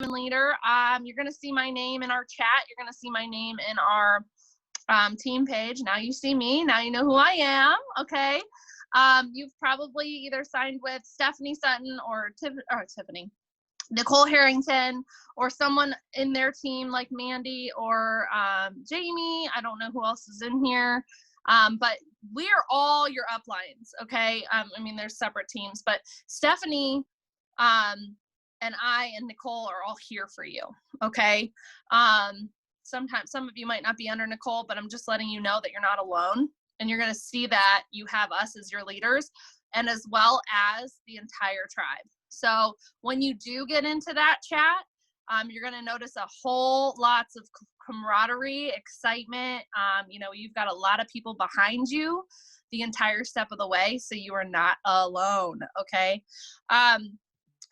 leader. You're going to see my name in our chat. You're going to see my name in our team page. Now you see me. Now you know who I am. Okay. You've probably either signed with Stephanie Sutton or Tiffany, Nicole Harrington, or someone in their team like Mandy or Jamie. I don't know who else is in here. But we are all your uplines. Okay. I mean, there's separate teams, but Stephanie, and I and Nicole are all here for you. Okay. Sometimes some of you might not be under Nicole, but I'm just letting you know that you're not alone, and you're going to see that you have us as your leaders, and as well as the entire tribe. So when you do get into that chat, you're going to notice a whole lots of camaraderie, excitement. You've got a lot of people behind you the entire step of the way, so you are not alone. Okay.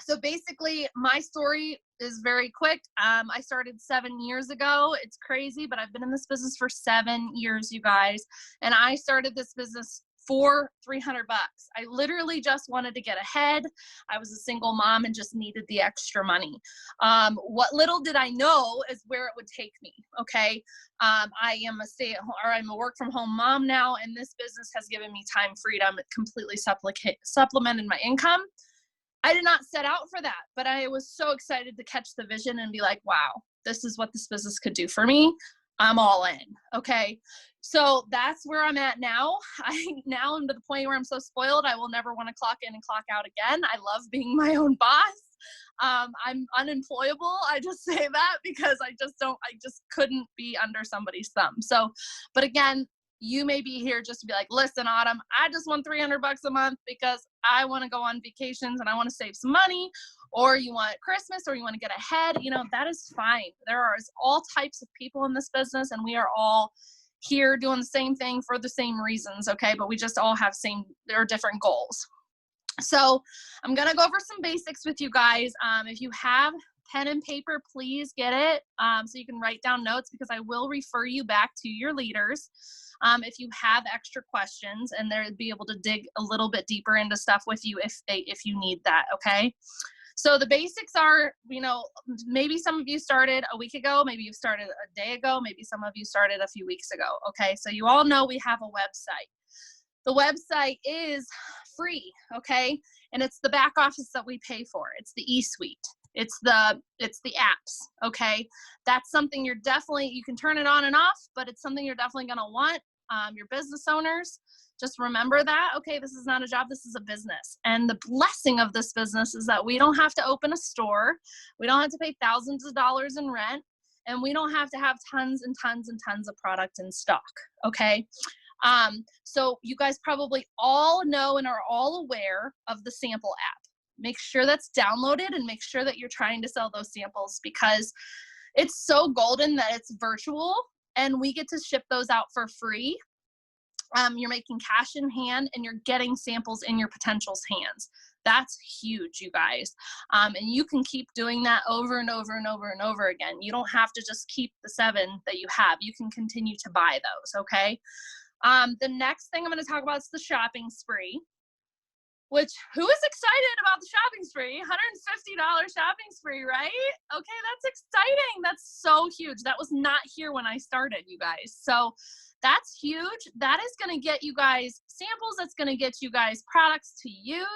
So basically, my story is very quick. I started 7 years ago. It's crazy, but I've been in this business for 7 years, you guys. And I started this business for $300. I literally just wanted to get ahead. I was a single mom and just needed the extra money. What little did I know is where it would take me. Okay. I am I'm a work from home mom now, and this business has given me time freedom. It completely supplemented my income. I did not set out for that, but I was so excited to catch the vision and be like, wow, this is what this business could do for me. I'm all in. Okay. So that's where I'm at now. Now I'm to the point where I'm so spoiled, I will never want to clock in and clock out again. I love being my own boss. I'm unemployable. I just say that because I just couldn't be under somebody's thumb. So, but again, you may be here just to be like, listen, Autumn, I just want $300 a month because I want to go on vacations and I want to save some money, or you want Christmas, or you want to get ahead. That is fine. There are all types of people in this business, and we are all here doing the same thing for the same reasons. Okay. But we just all have there are different goals. So I'm going to go over some basics with you guys. If you have pen and paper, please get it so you can write down notes, because I will refer you back to your leaders if you have extra questions, and they'll be able to dig a little bit deeper into stuff with you if you need that. Okay. So the basics are, maybe some of you started a week ago, maybe you started a day ago, maybe some of you started a few weeks ago. Okay. So you all know we have a website. The website is free. Okay. And it's the back office that we pay for. It's the eSuite. It's the apps. Okay. That's something you can turn it on and off, but it's something you're definitely going to want. Your business owners, just remember that, okay, this is not a job, this is a business. And the blessing of this business is that we don't have to open a store. We don't have to pay thousands of dollars in rent, and we don't have to have tons and tons and tons of product in stock. Okay. So you guys probably all know and are all aware of the sample app. Make sure that's downloaded, and make sure that you're trying to sell those samples, because it's so golden that it's virtual and we get to ship those out for free. You're making cash in hand, and you're getting samples in your potential's hands. That's huge, you guys. And you can keep doing that over and over and over and over again. You don't have to just keep the 7 that you have. You can continue to buy those. Okay. The next thing I'm going to talk about is the shopping spree. Who is excited about the shopping spree? $150 shopping spree, right? Okay, that's exciting. That's so huge. That was not here when I started, you guys. So that's huge. That is going to get you guys samples. That's going to get you guys products to use.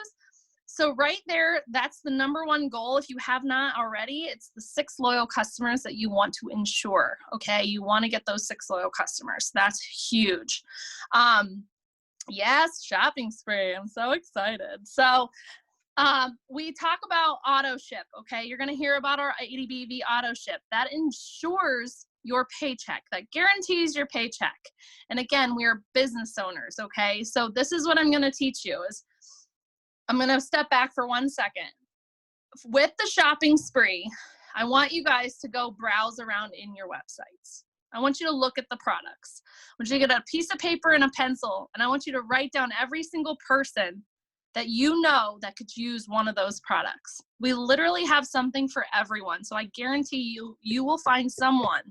So right there, that's the number one goal. If you have not already, it's the 6 loyal customers that you want to ensure. Okay, you want to get those 6 loyal customers. That's huge. Yes, shopping spree. I'm so excited. So we talk about auto ship. Okay, you're going to hear about our ADBV auto ship. That ensures your paycheck. That guarantees your paycheck. And again, we are business owners. Okay, so this is what I'm going to teach you. I'm going to step back for 1 second. With the shopping spree, I want you guys to go browse around in your websites. I want you to look at the products. I want you to get a piece of paper and a pencil, and I want you to write down every single person that you know that could use one of those products. We literally have something for everyone. So I guarantee you will find someone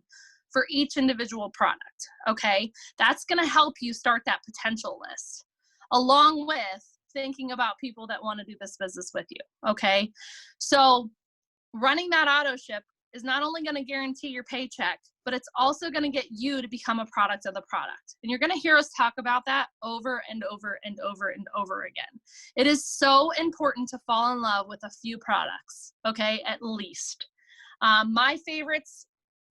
for each individual product. Okay. That's going to help you start that potential list, along with thinking about people that want to do this business with you. Okay. So running that auto ship is not only going to guarantee your paycheck, but it's also going to get you to become a product of the product. And you're going to hear us talk about that over and over and over and over again. It is so important to fall in love with a few products, okay, at least. My favorites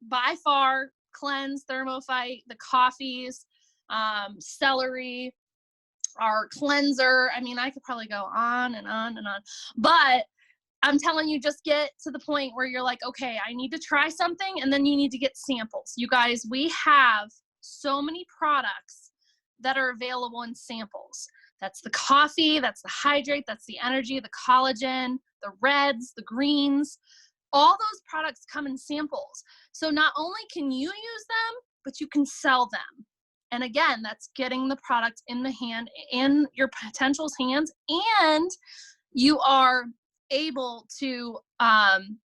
by far, Cleanse, Thermophyte, the coffees, celery, our cleanser. I mean, I could probably go on and on and on, but I'm telling you, just get to the point where you're like, okay, I need to try something, and then you need to get samples. You guys, we have so many products that are available in samples. That's the coffee, that's the hydrate, that's the energy, the collagen, the reds, the greens. All those products come in samples. So not only can you use them, but you can sell them. And again, that's getting the product in your potential's hands, and you are able to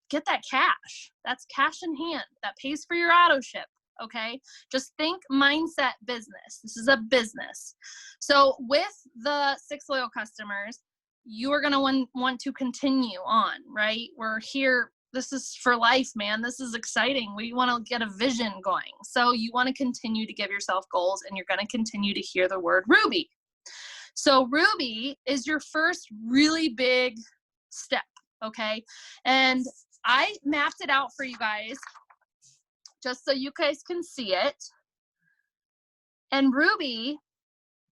get that cash. That's cash in hand that pays for your auto ship. Okay, just think mindset business. This is a business. So with the 6 loyal customers, you are going to want to continue on, right? We're here. This is for life, man. This is exciting. We want to get a vision going. So you want to continue to give yourself goals, and you're going to continue to hear the word Ruby. So Ruby is your first really big step, okay? And I mapped it out for you guys just so you guys can see it. And Ruby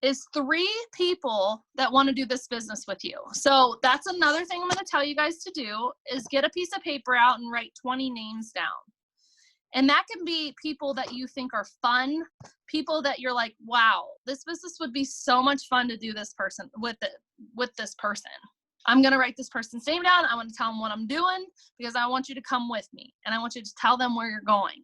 is 3 people that want to do this business with you. So that's another thing I'm going to tell you guys to do, is get a piece of paper out and write 20 names down. And that can be people that you think are fun, people that you're like, wow, this business would be so much fun to do this person with this person. I'm going to write this person's name down. I want to tell them what I'm doing, because I want you to come with me, and I want you to tell them where you're going.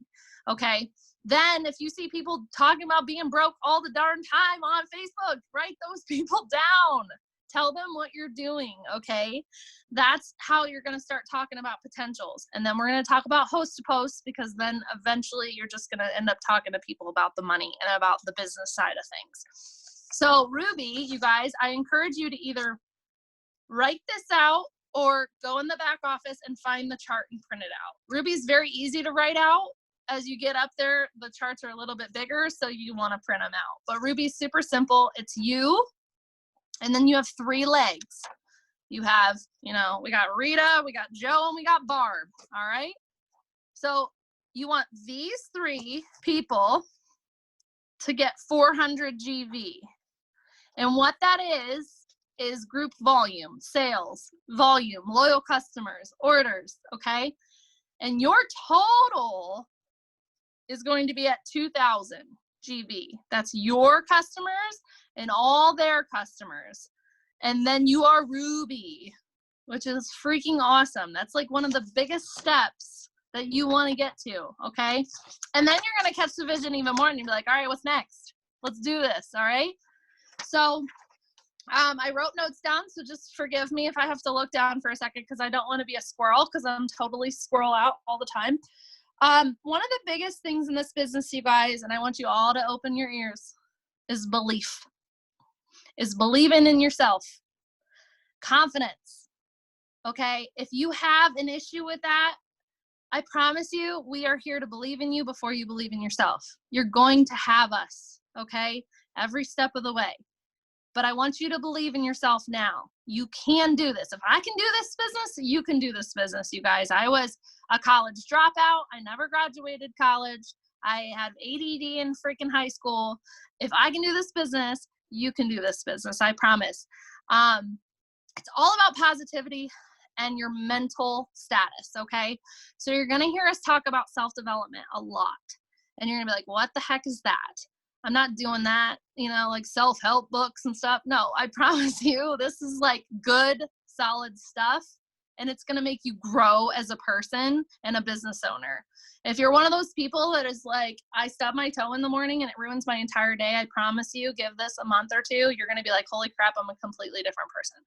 Okay. Then if you see people talking about being broke all the darn time on Facebook, write those people down. Tell them what you're doing. Okay. That's how you're going to start talking about potentials. And then we're going to talk about host to post, because then eventually you're just going to end up talking to people about the money and about the business side of things. So Ruby, you guys, I encourage you to either write this out or go in the back office and find the chart and print it out. Ruby's very easy to write out. As you get up there, the charts are a little bit bigger, so you want to print them out. But Ruby's super simple. It's you, and then you have 3 legs. You have, we got Rita, we got Joe, and we got Barb, all right? So you want these 3 people to get 400 GV. And what that is group volume, sales, volume, loyal customers, orders, okay? And your total is going to be at 2,000 GV. That's your customers and all their customers. And then you are Ruby, which is freaking awesome. That's like one of the biggest steps that you want to get to, okay? And then you're going to catch the vision even more, and you'll be like, all right, what's next? Let's do this, all right? So I wrote notes down, so just forgive me if I have to look down for a second, because I don't want to be a squirrel, because I'm totally squirrel out all the time. One of the biggest things in this business, you guys, and I want you all to open your ears, is belief. Is believing in yourself. Confidence. Okay? If you have an issue with that, I promise you, we are here to believe in you before you believe in yourself. You're going to have us, okay? Every step of the way. But I want you to believe in yourself now. You can do this. If I can do this business, you can do this business, you guys. I was a college dropout. I never graduated college. I had ADD in freaking high school. If I can do this business, you can do this business. I promise. It's all about positivity and your mental status, okay? So you're going to hear us talk about self-development a lot. And you're going to be like, what the heck is that? I'm not doing that, like self-help books and stuff. No, I promise you, this is like good, solid stuff. And it's going to make you grow as a person and a business owner. If you're one of those people that is like, I stub my toe in the morning and it ruins my entire day, I promise you, give this a month or 2, you're going to be like, holy crap, I'm a completely different person.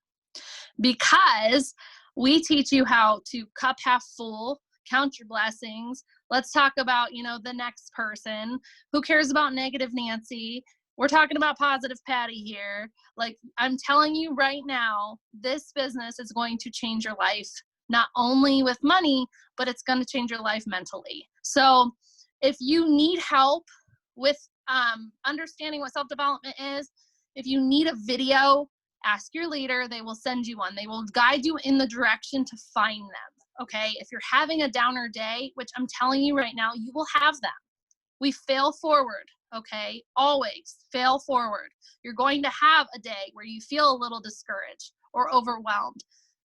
Because we teach you how to cup half full, count your blessings. Let's talk about, the next person. Who cares about negative Nancy? We're talking about positive Patty here. Like, I'm telling you right now, this business is going to change your life not only with money, but it's going to change your life mentally. So if you need help with understanding what self-development is, if you need a video, ask your leader. They will send you one. They will guide you in the direction to find them. Okay. If you're having a downer day, which I'm telling you right now, you will have them. We fail forward. Okay. Always fail forward. You're going to have a day where you feel a little discouraged or overwhelmed.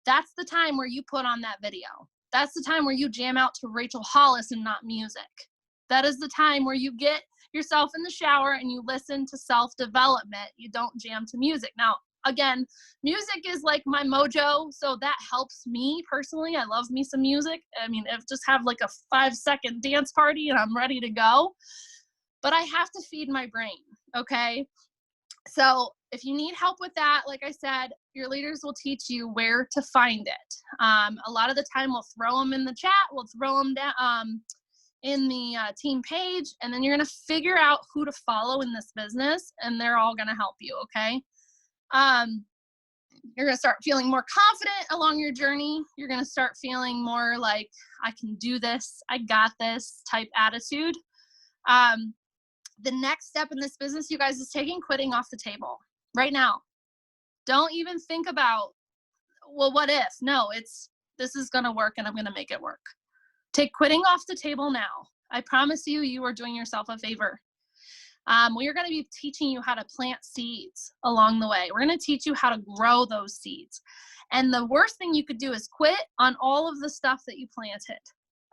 That's the time where you put on that video. That's the time where you jam out to Rachel Hollis and not music. That is the time where you get yourself in the shower and you listen to self-development. You don't jam to music. Now, again, music is like my mojo, so that helps me personally. I love me some music. I mean, if just have like a 5-second dance party and I'm ready to go, but I have to feed my brain, okay? So if you need help with that, like I said, your leaders will teach you where to find it. A lot of the time we'll throw them in the chat, we'll throw them down in the team page, and then you're going to figure out who to follow in this business, and they're all going to help you, okay? You're going to start feeling more confident along your journey. You're going to start feeling more like, I can do this, I got this type attitude. The next step in this business, you guys, is taking quitting off the table right now. Don't even think about, well, what if? No, this is going to work and I'm going to make it work. Take quitting off the table now. I promise you, you are doing yourself a favor. We are going to be teaching you how to plant seeds along the way. We're going to teach you how to grow those seeds. And the worst thing you could do is quit on all of the stuff that you planted.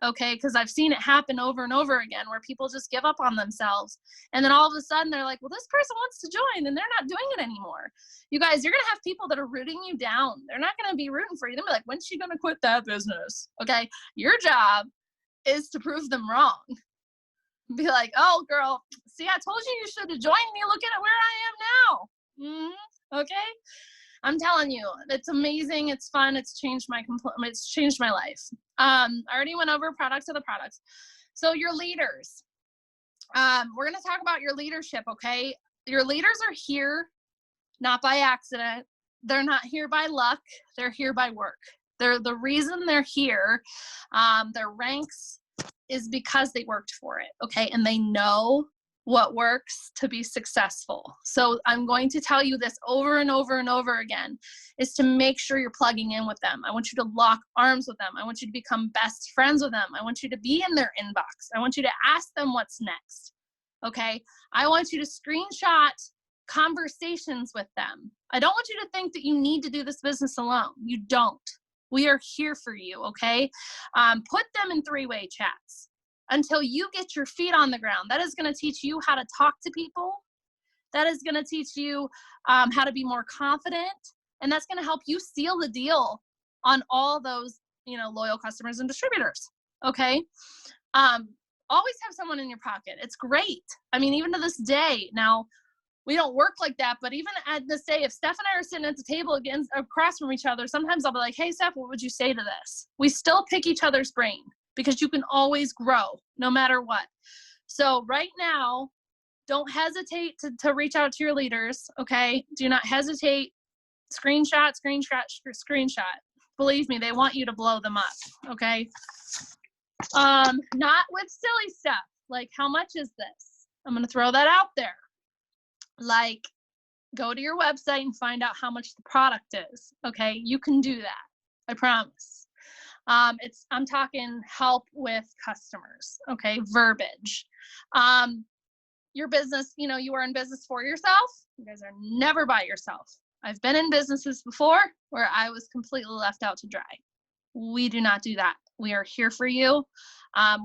Okay, because I've seen it happen over and over again where people just give up on themselves. And then all of a sudden they're like, well, this person wants to join and they're not doing it anymore. You guys, you're going to have people that are rooting you down. They're not going to be rooting for you. They'll be like, when's she going to quit that business? Okay, your job is to prove them wrong. Be like, oh, girl, see, I told you should have joined me. Look at where I am now. Okay, I'm telling you, it's amazing. It's fun. It's changed my life. I already went over products of the products. So your leaders, we're going to talk about your leadership. Okay. Your leaders are here, not by accident. They're not here by luck. They're here by work. They're the reason they're here. Their ranks is because they worked for it. Okay. And they know what works to be successful. So I'm going to tell you this over and over and over again, is to make sure you're plugging in with them. I want you to lock arms with them. I want you to become best friends with them. I want you to be in their inbox. I want you to ask them what's next. Okay. I want you to screenshot conversations with them. I don't want you to think that you need to do this business alone. You don't. We are here for you. Okay. Put them in 3-way chats until you get your feet on the ground. That is going to teach you how to talk to people. That is going to teach you how to be more confident. And that's going to help you seal the deal on all those, loyal customers and distributors. Okay. Always have someone in your pocket. It's great. I mean, even to this day, now we don't work like that, but even at this day, if Steph and I are sitting at the table across from each other, sometimes I'll be like, hey, Steph, what would you say to this? We still pick each other's brain, because you can always grow no matter what. So right now, don't hesitate to reach out to your leaders, okay? Do not hesitate. Screenshot. Believe me, they want you to blow them up, okay? Not with silly stuff, like how much is this? I'm gonna throw that out there. Like, go to your website and find out how much the product is, okay? You can do that, I promise. I'm talking help with customers, okay? Verbiage. Your business, you are in business for yourself. You guys are never by yourself. I've been in businesses before where I was completely left out to dry. We do not do that. We are here for you.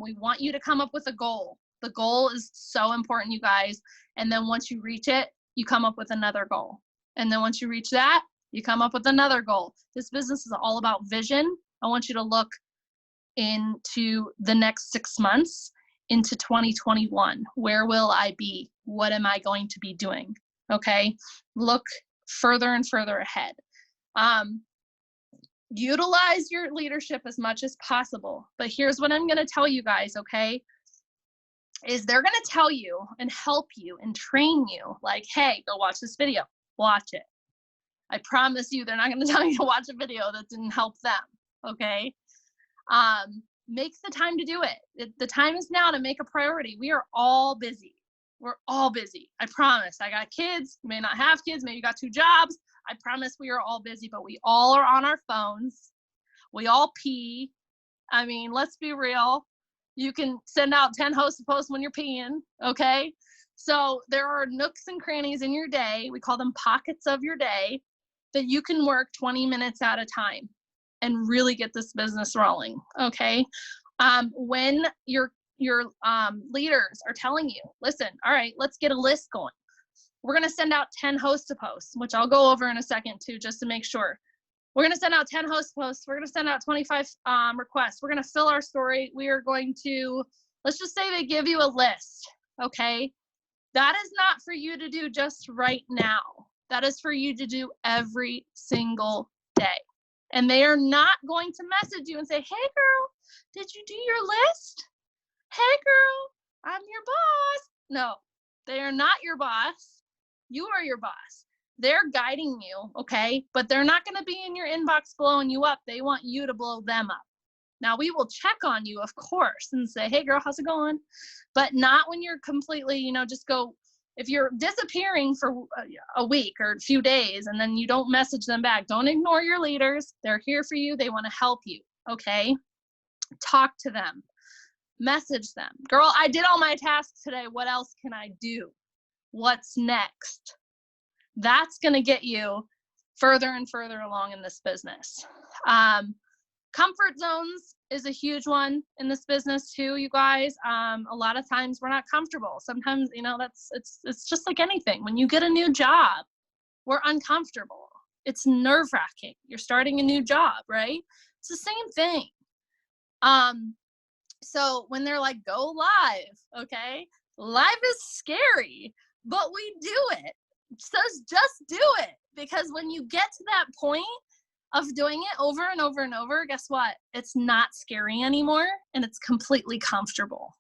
We want you to come up with a goal. The goal is so important, you guys. And then once you reach it, you come up with another goal. And then once you reach that, you come up with another goal. This business is all about vision. I want you to look into the next 6 months, into 2021. Where will I be? What am I going to be doing? Okay. Look further and further ahead. Utilize your leadership as much as possible. But here's what I'm going to tell you guys, okay? Is they're going to tell you and help you and train you like, hey, go watch this video. Watch it. I promise you, they're not going to tell you to watch a video that didn't help them. Okay. Make the time to do it. The time is now to make a priority. We are all busy. We're all busy. I promise. I got kids. You may not have kids. Maybe you got 2 jobs. I promise we are all busy, but we all are on our phones. We all pee. I mean, let's be real. You can send out 10 host posts when you're peeing. Okay. So there are nooks and crannies in your day. We call them pockets of your day that you can work 20 minutes at a time and really get this business rolling. Okay. When your leaders are telling you, listen, all right, let's get a list going. We're going to send out 10 host posts, which I'll go over in a second too, just to make sure. We're going to send out 10 host posts. We're going to send out 25 requests. We're going to fill our story. We are going to, let's just say they give you a list. Okay. That is not for you to do just right now. That is for you to do every single day. And they are not going to message you and say, hey girl, did you do your list? Hey girl, I'm your boss. No, they are not your boss. You are your boss. They're guiding you, okay? But they're not going to be in your inbox blowing you up. They want you to blow them up. Now, we will check on you, of course, and say, hey girl, how's it going? But not when you're completely, just go, if you're disappearing for a week or a few days and then you don't message them back, don't ignore your leaders. They're here for you. They want to help you, okay? Talk to them. Message them. Girl, I did all my tasks today. What else can I do? What's next? That's going to get you further and further along in this business. Comfort zones is a huge one in this business too, you guys. A lot of times we're not comfortable. Sometimes, it's just like anything. When you get a new job, we're uncomfortable. It's nerve-wracking. You're starting a new job, right? It's the same thing. So when they're like, go live, okay? Live is scary, but we do it. So just do it, because when you get to that point of doing it over and over and over, guess what? It's not scary anymore, and it's completely comfortable.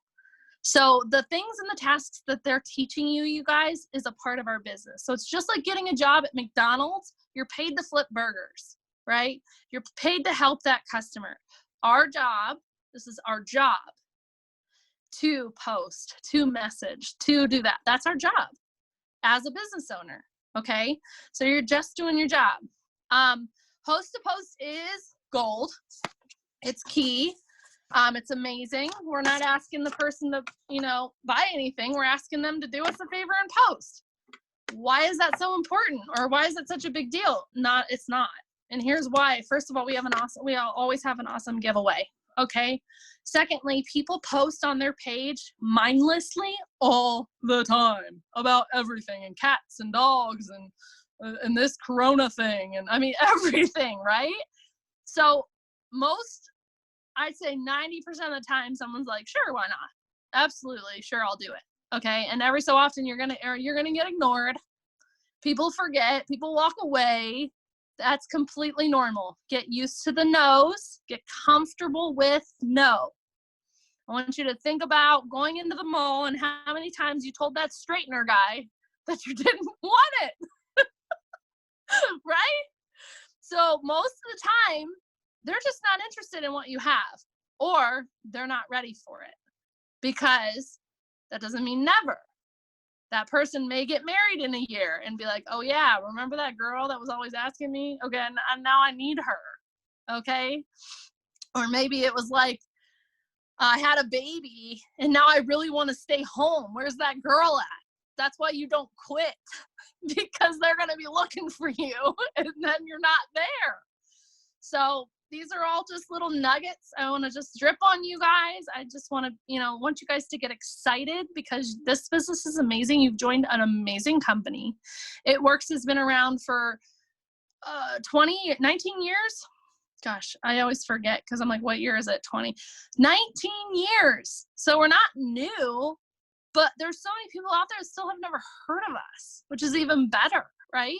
So the things and the tasks that they're teaching you, you guys, is a part of our business. So it's just like getting a job at McDonald's. You're paid to flip burgers, right? You're paid to help that customer. Our job, this is our job, to post, to message, to do that. That's our job as a business owner, okay? So you're just doing your job. Host to post is gold. It's key. It's amazing. We're not asking the person to, buy anything. We're asking them to do us a favor and post. Why is that so important? Or why is it such a big deal? It's not. And here's why. First of all, we always have an awesome giveaway. Okay. Secondly, people post on their page mindlessly all the time about everything, and cats and dogs and this Corona thing. And I mean, everything, right? So I'd say 90% of the time someone's like, sure, why not? Absolutely. Sure. I'll do it. Okay. And every so often you're going to get ignored. People forget, people walk away. That's completely normal. Get used to the no's. Get comfortable with no. I want you to think about going into the mall and how many times you told that straightener guy that you didn't want it. Right? So most of the time, they're just not interested in what you have, or they're not ready for it, because that doesn't mean never. That person may get married in a year and be like, oh yeah, remember that girl that was always asking me? Okay, and now I need her. Okay. Or maybe it was like, I had a baby and now I really want to stay home. Where's that girl at? That's why you don't quit, because they're going to be looking for you and then you're not there. So these are all just little nuggets I want to just drip on you guys. I just want to, want you guys to get excited, because this business is amazing. You've joined an amazing company. It Works has been around for 19 years. Gosh, I always forget, because I'm like, what year is it? 19 years. So we're not new, but there's so many people out there that still have never heard of us, which is even better, right?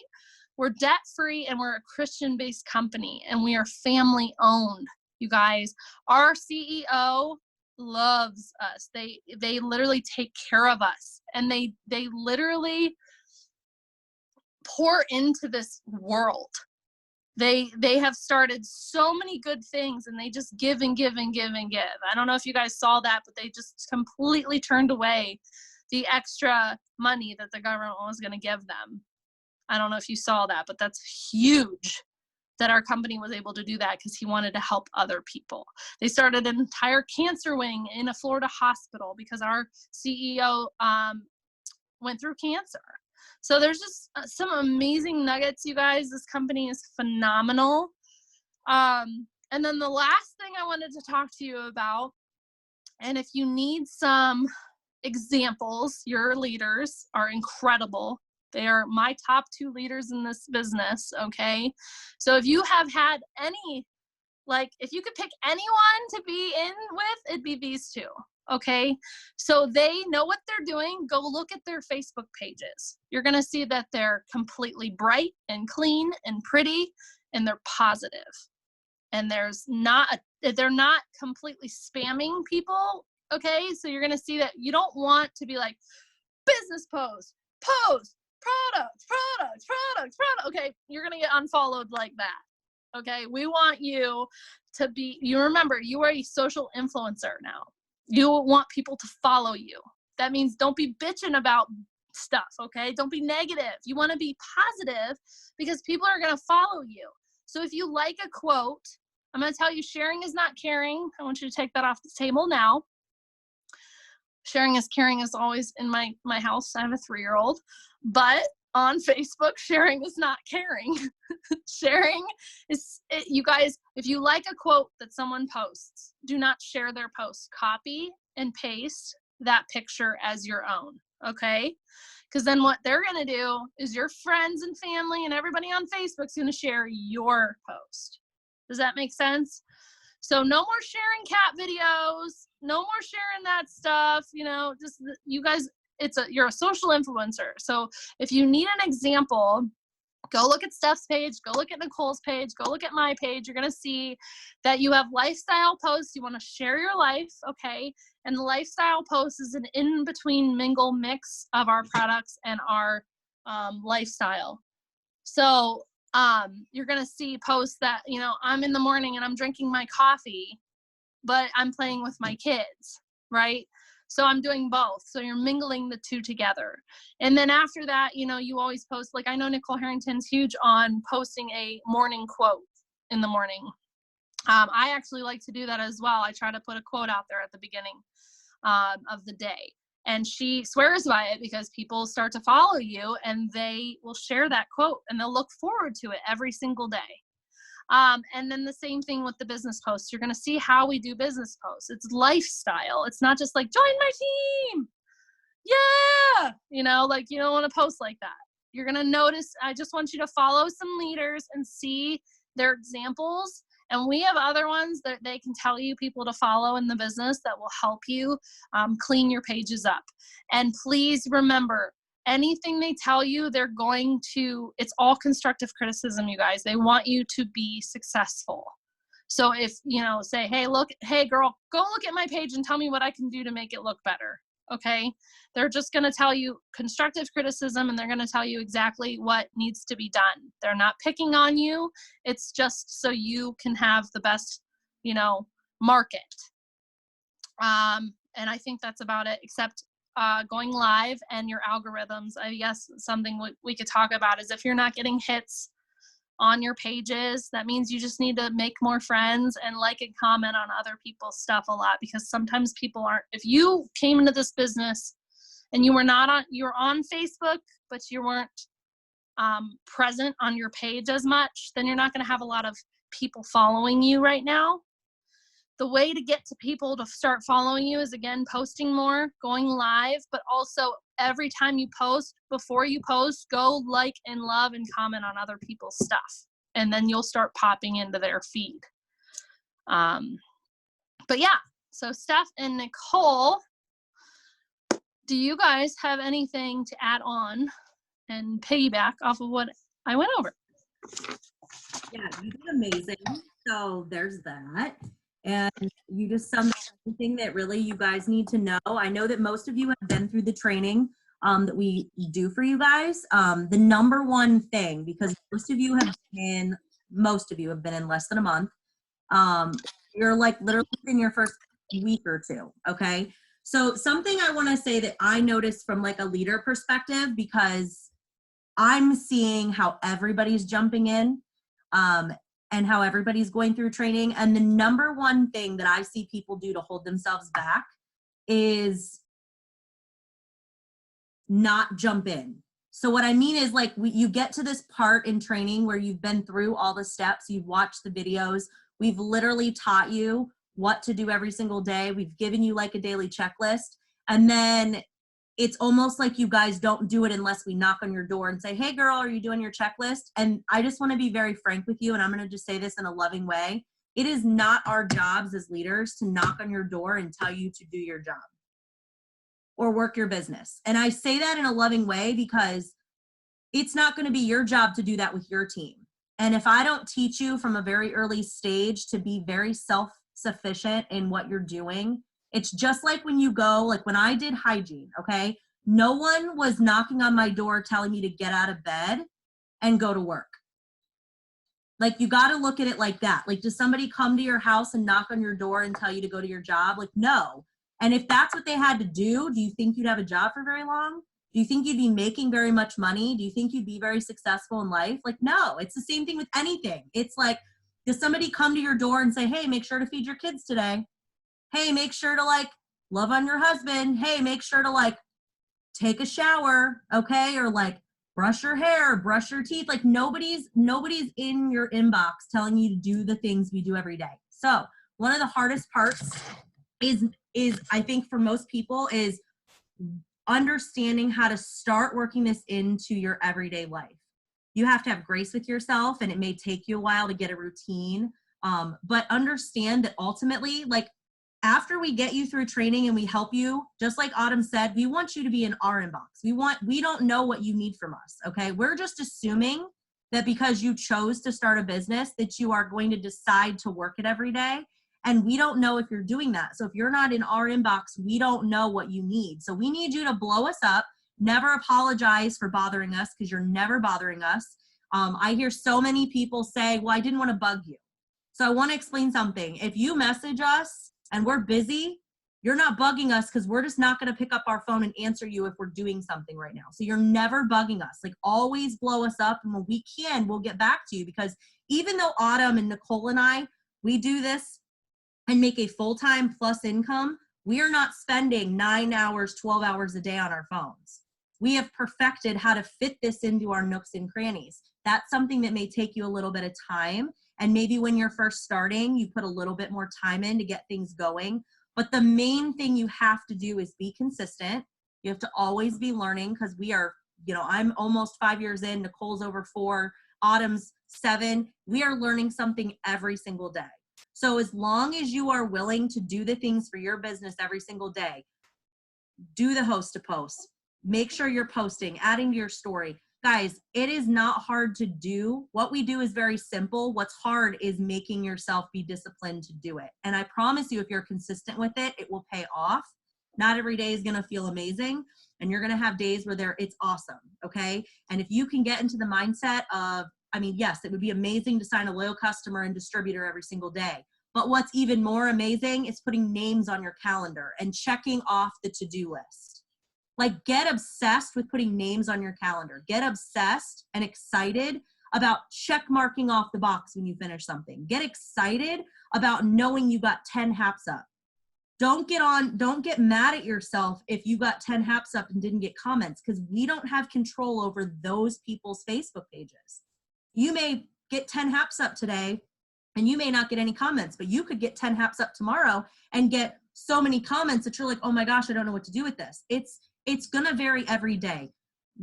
We're debt-free and we're a Christian-based company, and we are family-owned, you guys. Our CEO loves us. They literally take care of us, and they literally pour into this world. They have started so many good things, and they just give and give and give and give. I don't know if you guys saw that, but they just completely turned away the extra money that the government was going to give them. I don't know if you saw that, but that's huge that our company was able to do that because he wanted to help other people. They started an entire cancer wing in a Florida hospital because our CEO went through cancer. So there's just some amazing nuggets, you guys. This company is phenomenal. And then the last thing I wanted to talk to you about, and if you need some examples, your leaders are incredible. They are my top 2 leaders in this business, okay? So if you have had any, like, if you could pick anyone to be in with, it'd be these 2, okay? So they know what they're doing. Go look at their Facebook pages. You're gonna see that they're completely bright and clean and pretty, and they're positive. And they're not completely spamming people, okay? So you're gonna see that you don't want to be like, business post, products. Okay, you're gonna get unfollowed like that. Okay, we want you to be, you remember, you are a social influencer now. You want people to follow you. That means don't be bitching about stuff, okay? Don't be negative. You want to be positive because people are going to follow you. So if you like a quote, I'm going to tell you, sharing is not caring. I want you to take that off the table now. Sharing is caring is always in my house. I have a 3-year-old, but on Facebook, sharing is not caring. Sharing is, you guys, if you like a quote that someone posts, do not share their post. Copy and paste that picture as your own, okay? Because then what they're going to do is your friends and family and everybody on Facebook is going to share your post. Does that make sense? So no more sharing cat videos, no more sharing that stuff, you know, just you guys, you're a social influencer. So if you need an example, go look at Steph's page, go look at Nicole's page, go look at my page. You're going to see that you have lifestyle posts. You want to share your life, okay? And the lifestyle post is an in-between mingle mix of our products and our lifestyle. So you're going to see posts that, you know, I'm in the morning and I'm drinking my coffee, but I'm playing with my kids, right? So I'm doing both. So you're mingling the 2 together. And then after that, you know, you always post, like I know Nicole Harrington's huge on posting a morning quote in the morning. I actually like to do that as well. I try to put a quote out there at the beginning of the day. And she swears by it because people start to follow you and they will share that quote and they'll look forward to it every single day. And then the same thing with the business posts. You're going to see how we do business posts. It's lifestyle. It's not just like, join my team. Yeah. You know, like you don't want to post like that. You're going to notice, I just want you to follow some leaders and see their examples. And we have other ones that they can tell you people to follow in the business that will help you clean your pages up. And please remember, anything they tell you, they're going to, it's all constructive criticism, you guys. They want you to be successful. So if, you know, say, hey, look, hey girl, go look at my page and tell me what I can do to make it look better. Okay. They're just going to tell you constructive criticism and they're going to tell you exactly what needs to be done. They're not picking on you. It's just so you can have the best, you know, market. And I think that's about it, except going live and your algorithms. I guess something we could talk about is if you're not getting hits on your pages, that means you just need to make more friends and like and comment on other people's stuff a lot, because sometimes people aren't, if you came into this business and you were not on, you're on Facebook, but you weren't present on your page as much, then you're not going to have a lot of people following you right now. The way to get to people to start following you is, again, posting more, going live, but also every time you post, before you post, go like and love and comment on other people's stuff. And then you'll start popping into their feed. But yeah, so Steph and Nicole, do you guys have anything to add on and piggyback off of what I went over? Yeah, you did amazing. So there's that. And you just summed up everything that really you guys need to know. I know that most of you have been through the training that we do for you guys. The number one thing, because most of you have been most of you have been in less than a month. You're like literally in your first week or two. Okay. So something I want to say that I noticed from like a leader perspective, because I'm seeing how everybody's jumping in, and how everybody's going through training. And the number one thing that I see people do to hold themselves back is not jump in. So what I mean is like you get to this part in training where you've been through all the steps, you've watched the videos, we've literally taught you what to do every single day. We've given you like a daily checklist. And then it's almost like you guys don't do it unless we knock on your door and say, hey girl, are you doing your checklist? And I just want to be very frank with you. And I'm going to just say this in a loving way. It is not our jobs as leaders to knock on your door and tell you to do your job or work your business. And I say that in a loving way because it's not going to be your job to do that with your team. And if I don't teach you from a very early stage to be very self-sufficient in what you're doing, it's just like when you go, like when I did hygiene, okay? No one was knocking on my door telling me to get out of bed and go to work. Like, you got to look at it like that. Like, does somebody come to your house and knock on your door and tell you to go to your job? Like, no. And if that's what they had to do you think you'd have a job for very long? Do you think you'd be making very much money? Do you think you'd be very successful in life? Like, no. It's the same thing with anything. It's like, does somebody come to your door and say, hey, make sure to feed your kids today? Hey, make sure to like love on your husband. Hey, make sure to like take a shower, okay? Or like brush your hair, brush your teeth. Like nobody's in your inbox telling you to do the things we do every day. So one of the hardest parts is I think for most people is understanding how to start working this into your everyday life. You have to have grace with yourself, and it may take you a while to get a routine. But understand that ultimately, like after we get you through training and we help you, just like Autumn said, we want you to be in our inbox. We don't know what you need from us, okay? We're just assuming that because you chose to start a business that you are going to decide to work it every day. And we don't know if you're doing that. So if you're not in our inbox, we don't know what you need. So we need you to blow us up. Never apologize for bothering us, because you're never bothering us. I hear so many people say, well, I didn't want to bug you. So I want to explain something. If you message us and we're busy, you're not bugging us, because we're just not going to pick up our phone and answer you if we're doing something right now. So you're never bugging us. Like, always blow us up, and when we can, we'll get back to you. Because even though Autumn and Nicole and I, we do this and make a full-time plus income, we are not spending 9 hours, 12 hours a day on our phones. We have perfected how to fit this into our nooks and crannies. That's something that may take you a little bit of time. And maybe when you're first starting, you put a little bit more time in to get things going. But the main thing you have to do is be consistent. You have to always be learning, because we are, I'm almost 5 years in, Nicole's over 4, Autumn's 7. We are learning something every single day. So as long as you are willing to do the things for your business every single day, do the host to post, make sure you're posting, adding to your story. Guys, it is not hard to do. What we do is very simple. What's hard is making yourself be disciplined to do it. And I promise you, if you're consistent with it, it will pay off. Not every day is going to feel amazing, and you're going to have days where it's awesome, okay? And if you can get into the mindset of, yes, it would be amazing to sign a loyal customer and distributor every single day. But what's even more amazing is putting names on your calendar and checking off the to-do list. Like, get obsessed with putting names on your calendar. Get obsessed and excited about check marking off the box when you finish something. Get excited about knowing you got 10 haps up. Don't get mad at yourself if you got 10 haps up and didn't get comments, because we don't have control over those people's Facebook pages. You may get 10 haps up today and you may not get any comments, but you could get 10 haps up tomorrow and get so many comments that you're like, oh my gosh, I don't know what to do with this. It's gonna vary every day.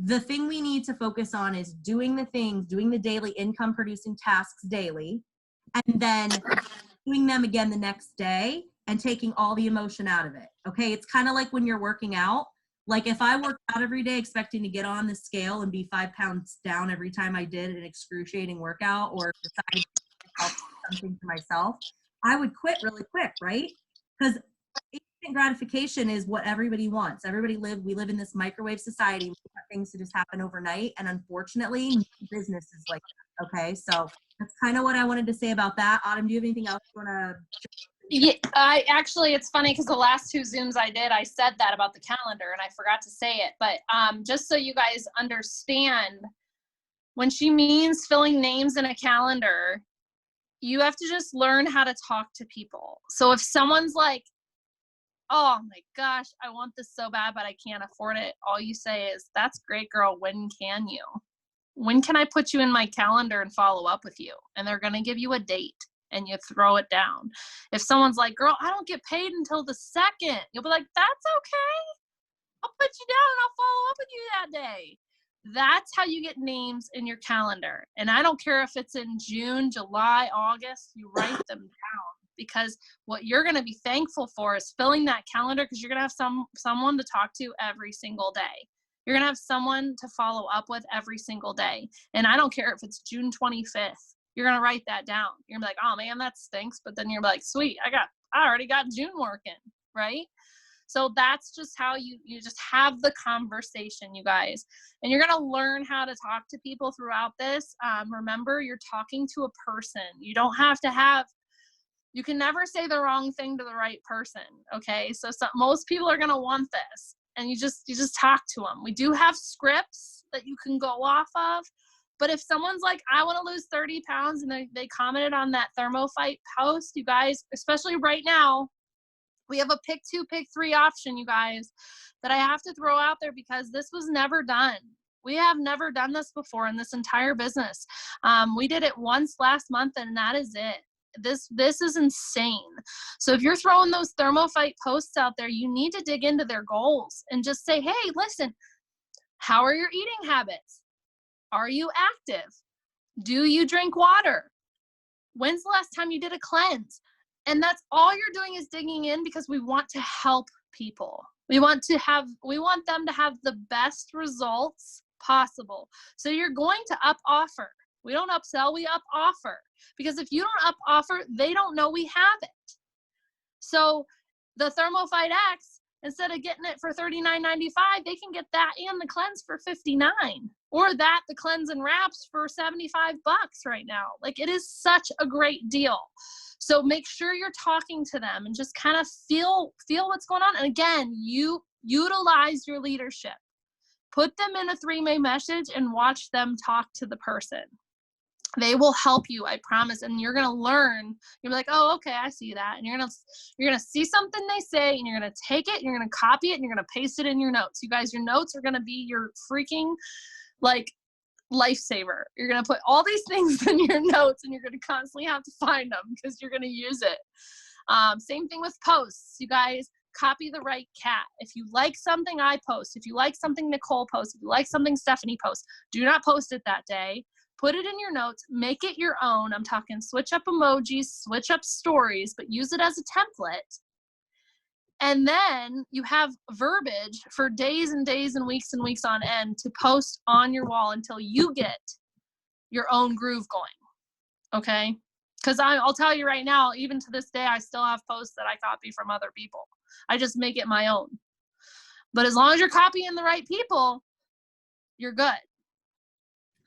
The thing we need to focus on is doing the daily income producing tasks daily, and then doing them again the next day and taking all the emotion out of it. Okay, it's kind of like when you're working out. Like, if I worked out every day expecting to get on the scale and be 5 pounds down every time I did an excruciating workout, or decided to do something for myself, I would quit really quick, right? Because instant gratification is what everybody wants. We live in this microwave society. We want things to just happen overnight. And unfortunately, business is like that. Okay, so that's kind of what I wanted to say about that. Autumn, do you have anything else you want to? Yeah, it's funny because the last 2 Zooms I did, I said that about the calendar and I forgot to say it. But just so you guys understand, when she means filling names in a calendar, you have to just learn how to talk to people. So if someone's like, oh my gosh, I want this so bad, but I can't afford it, all you say is, that's great, girl. When can you? When can I put you in my calendar and follow up with you? And they're going to give you a date and you throw it down. If someone's like, girl, I don't get paid until the 2nd, you'll be like, that's okay. I'll put you down and I'll follow up with you that day. That's how you get names in your calendar. And I don't care if it's in June, July, August, you write them down, because what you're going to be thankful for is filling that calendar, because you're going to have someone to talk to every single day. You're going to have someone to follow up with every single day. And I don't care if it's June 25th. You're going to write that down. You're going to be like, oh man, that stinks. But then you're like, sweet, I already got June working, right? So that's just how you just have the conversation, you guys. And you're going to learn how to talk to people throughout this. Remember, you're talking to a person. You don't have to you can never say the wrong thing to the right person. Okay. So most people are going to want this, and you just talk to them. We do have scripts that you can go off of, but if someone's like, I want to lose 30 pounds and they commented on that ThermoFight post, you guys, especially right now, we have a pick 2, pick 3 option, you guys, that I have to throw out there because this was never done. We have never done this before in this entire business. We did it once last month, and that is it. This is insane. So if you're throwing those ThermoFight posts out there, you need to dig into their goals and just say, hey, listen, how are your eating habits? Are you active? Do you drink water? When's the last time you did a cleanse? And that's all you're doing is digging in, because we want to help people. We want them to have the best results possible. So you're going to up offer. We don't upsell, we up offer. Because if you don't up offer, they don't know we have it. So the ThermoFight X, instead of getting it for $39.95, they can get that and the cleanse for $59, or the cleanse and wraps for $75 right now. Like, it is such a great deal. So make sure you're talking to them and just kind of feel what's going on. And again, you utilize your leadership. Put them in a 3-way message and watch them talk to the person. They will help you, I promise. And you're going to learn. You'll be like, oh, okay, I see that. And you're going to see something they say, and you're going to take it, and you're going to copy it, and you're going to paste it in your notes. You guys, your notes are going to be your freaking, like, lifesaver. You're going to put all these things in your notes, and you're going to constantly have to find them because you're going to use it. Same thing with posts. You guys, copy the right cat. If you like something I post, if you like something Nicole posts, if you like something Stephanie posts, do not post it that day. Put it in your notes, make it your own. I'm talking switch up emojis, switch up stories, but use it as a template. And then you have verbiage for days and days and weeks on end to post on your wall until you get your own groove going. Okay? Because I'll tell you right now, even to this day, I still have posts that I copy from other people. I just make it my own. But as long as you're copying the right people, you're good.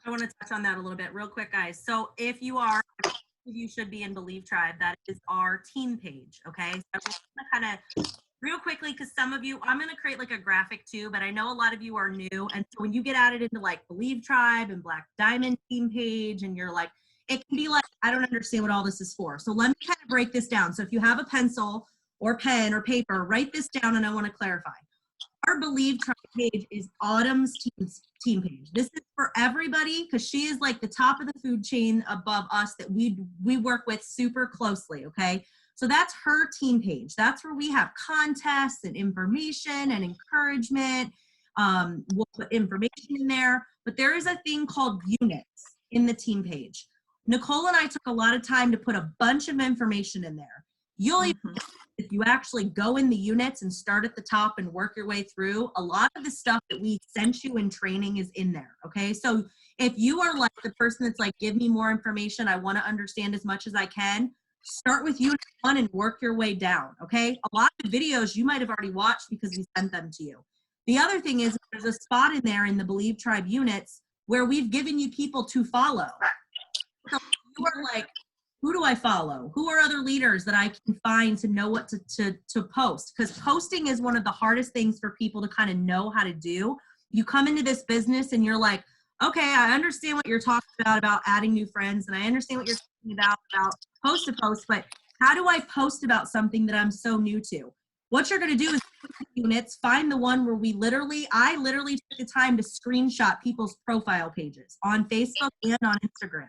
I want to touch on that a little bit real quick, guys. So if you should be in Believe Tribe, that is our team page, okay? So I'm just going to kind of real quickly, because some of you, I'm going to create like a graphic too, but I know a lot of you are new. And so when you get added into like Believe Tribe and Black Diamond team page, and you're like, it can be like, I don't understand what all this is for. So let me kind of break this down. So if you have a pencil or pen or paper, write this down, and I want to clarify. Our Believe Tribe page is Autumn's team page. This is for everybody, because she is like the top of the food chain above us that we work with super closely, okay? So that's her team page. That's where we have contests and information and encouragement. We'll put information in there, but there is a thing called units in the team page. Nicole and I took a lot of time to put a bunch of information in there. You'll even, if you actually go in the units and start at the top and work your way through, a lot of the stuff that we sent you in training is in there, okay? So if you are like the person that's like, give me more information, I want to understand as much as I can, start with unit 1 and work your way down, okay? A lot of videos you might have already watched because we sent them to you. The other thing is there's a spot in there in the Believe Tribe units where we've given you people to follow. you are like, who do I follow? Who are other leaders that I can find to know what to post? Because posting is one of the hardest things for people to kind of know how to do. You come into this business and you're like, okay, I understand what you're talking about adding new friends, and I understand what you're talking about post to post, but how do I post about something that I'm so new to? What you're going to do is units, find the one where I literally took the time to screenshot people's profile pages on Facebook and on Instagram.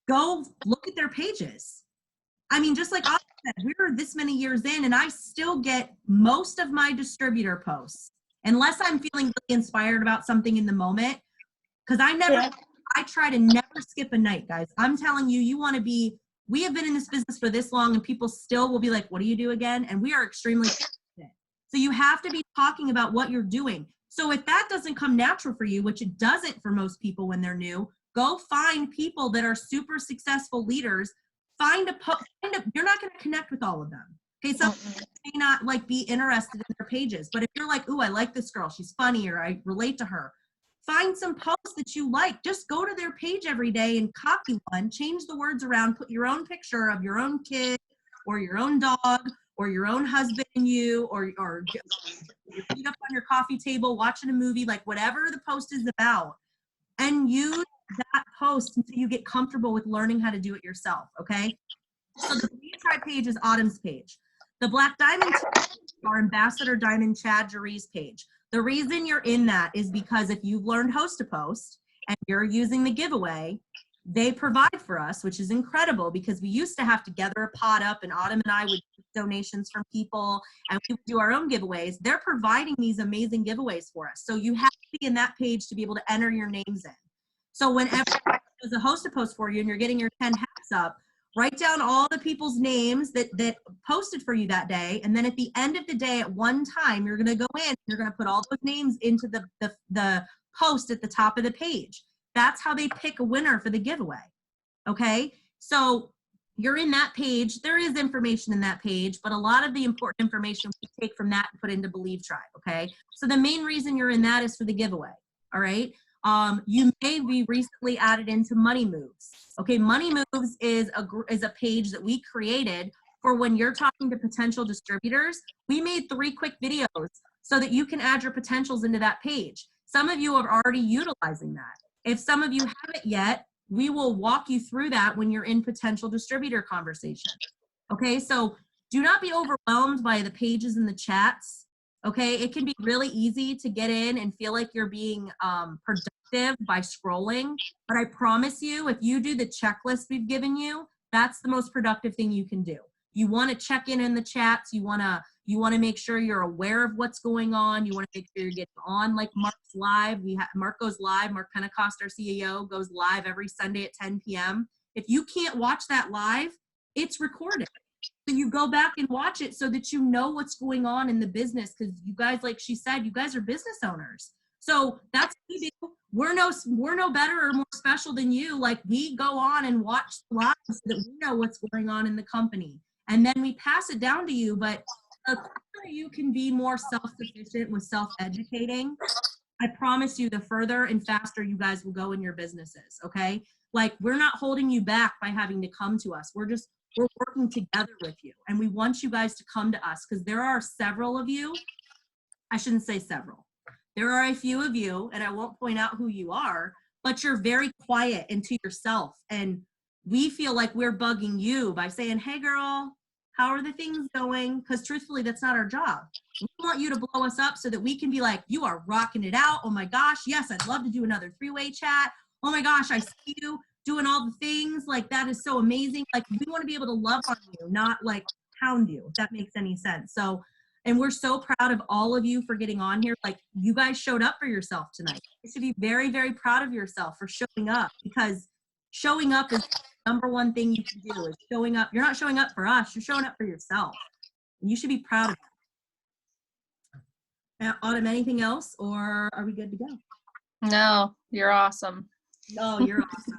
Go look at their pages. I mean, just like I said, we're this many years in and I still get most of my distributor posts, unless I'm feeling really inspired about something in the moment. Because I try to never skip a night, guys. I'm telling you, we have been in this business for this long and people still will be like, what do you do again? And we are extremely passionate. So you have to be talking about what you're doing. So if that doesn't come natural for you, which it doesn't for most people when they're new, go find people that are super successful leaders. You're not going to connect with all of them. Okay, some may not like be interested in their pages, but if you're like, ooh, I like this girl, she's funny, or I relate to her, find some posts that you like. Just go to their page every day and copy one, change the words around, put your own picture of your own kid or your own dog or your own husband and you, or your feet up on your coffee table, watching a movie, like whatever the post is about, and use that post until you get comfortable with learning how to do it yourself, okay? So the Believe Tribe page is Autumn's page. The Black Diamond our Ambassador Diamond Chad Jerry's page. The reason you're in that is because if you've learned Host to Post and you're using the giveaway, they provide for us, which is incredible because we used to have to gather a pot up and Autumn and I would get donations from people and we would do our own giveaways. They're providing these amazing giveaways for us. So you have to be in that page to be able to enter your names in. So whenever there's a Host to Post for you and you're getting your 10 hats up, write down all the people's names that posted for you that day. And then at the end of the day, at one time, you're going to go in, you're going to put all those names into the post at the top of the page. That's how they pick a winner for the giveaway. Okay. So you're in that page. There is information in that page, but a lot of the important information we take from that and put into Believe Tribe. Okay. So the main reason you're in that is for the giveaway. All right. You may be recently added into Money Moves. Okay, Money Moves is a page that we created for when you're talking to potential distributors. We made 3 quick videos so that you can add your potentials into that page. Some of you are already utilizing that. If some of you haven't yet, we will walk you through that when you're in potential distributor conversation. Okay, so do not be overwhelmed by the pages and the chats. Okay, it can be really easy to get in and feel like you're being productive by scrolling, but I promise you, if you do the checklist we've given you, that's the most productive thing you can do. You want to check in the chats. You want to make sure you're aware of what's going on. You want to make sure you're getting on like Mark's live. Mark goes live. Mark Pentecost, our CEO, goes live every Sunday at 10 p.m. If you can't watch that live, it's recorded. So you go back and watch it so that you know what's going on in the business, because you guys, like she said, you guys are business owners. So that's what we do. We're no better or more special than you. Like, we go on and watch live so that we know what's going on in the company. And then we pass it down to you. But the quicker you can be more self-sufficient with self-educating, I promise you, the further and faster you guys will go in your businesses, okay? Like, we're not holding you back by having to come to us. We're working together with you. And we want you guys to come to us because there are several of you. I shouldn't say several. There are a few of you, and I won't point out who you are, but you're very quiet and to yourself. And we feel like we're bugging you by saying, hey, girl, how are the things going? Because truthfully, that's not our job. We want you to blow us up so that we can be like, you are rocking it out. Oh my gosh, yes, I'd love to do another 3-way chat. Oh my gosh, I see you doing all the things. Like, that is so amazing. Like, we want to be able to love on you, not like pound you, if that makes any sense. So, and we're so proud of all of you for getting on here. Like, you guys showed up for yourself tonight. You should be very, very proud of yourself for showing up, because showing up is the #1 thing you can do, is showing up. You're not showing up for us. You're showing up for yourself. And you should be proud of it. Now, Autumn, anything else, or are we good to go? No, you're awesome. No, you're awesome.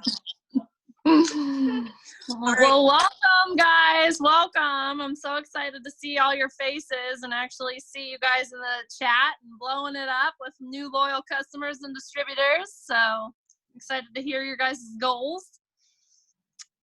Well, welcome, guys. Welcome. I'm so excited to see all your faces and actually see you guys in the chat and blowing it up with new loyal customers and distributors. So excited to hear your guys' goals.